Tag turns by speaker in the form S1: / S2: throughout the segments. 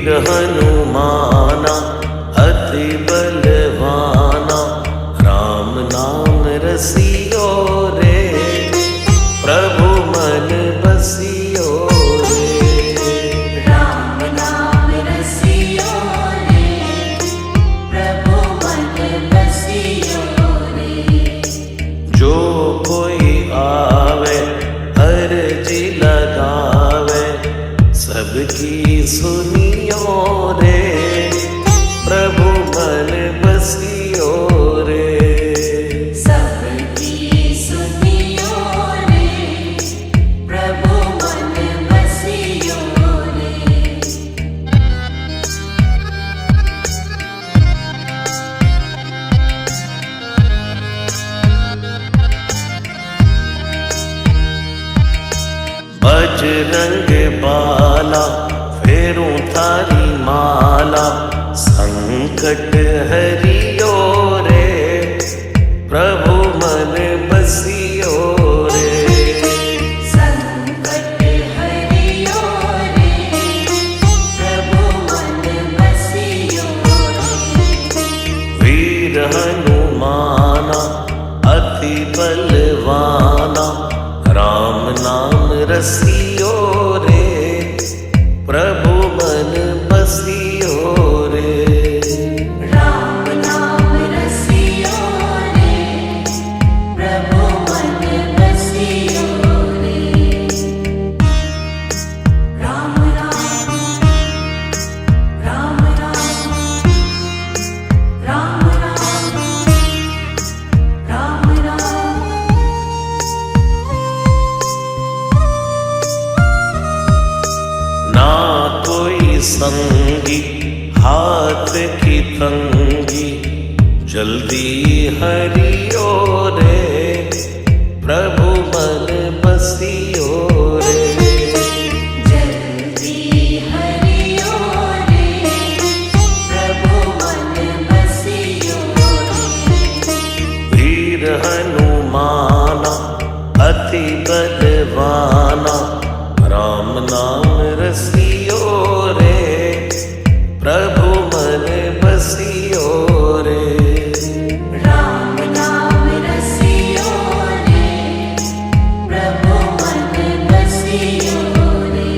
S1: वीर हनुमाना अति बलवाना, राम नाम रसियो रे, प्रभु मन बसियो रे।
S2: राम नाम रसियो रे, प्रभु मन बसियो रे।
S1: जो कोई आवे अर्जी लगावे, सबकी सुनियो रे, प्रभु मन बसियो रे।
S2: सबकी सुनियो रे, प्रभु मन बसियो रे।
S1: बजरंग बाला फेरूं थारी माला, संकट हरियो रे, प्रभु मन बसियो रे।
S2: संकट हरियो रे, प्रभु मन बसियो रे।
S1: वीर हनुमाना अति बलवाना, राम नाम रसियो रे, प्रभु मन बसियो रे।
S2: राम नाम रसियो रे, प्रभु मन बसियो रे। राम राम राम राम राम राम राम राम।
S1: ना कोई संगी हाथ की तंगी, जल्दी हरियो रे, प्रभु मन बसियो रे।
S2: जल्दी हरियो रे, प्रभु मन बसियो रे।
S1: वीर हनुमाना अति बलवाना, राम नाम रसियो रे, प्रभु मन बसियो रे।
S2: राम नाम रसियो रे, प्रभु मन बसियो रे।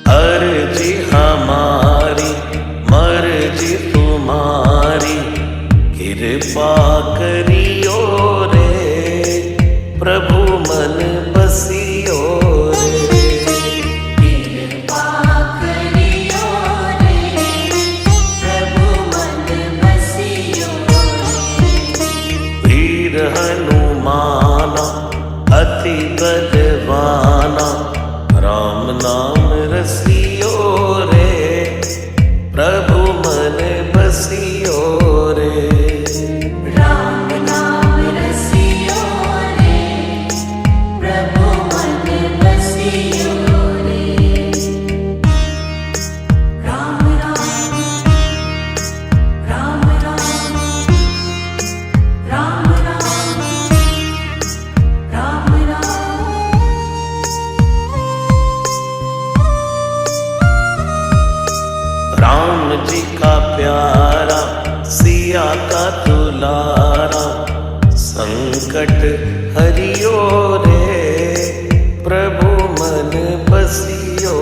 S1: अर्जी हमारी मर्जी तुम्हारी, कृपा करियो रे, प्रभु मन बसियो रे।
S2: कृपा करियो रे, प्रभु मन बसियो रे।
S1: वीर हनुमाना अति बलवाना, राम नाम रसियो रे, प्रभु मन बसियो रे।
S2: राम नाम रसियो रे, प्रभु मन बसियो रे। राम राम राम राम राम राम राम।
S1: राम जी का प्यारा सिया का दुलारा, संकट हरियो रे, प्रभु मन बसियो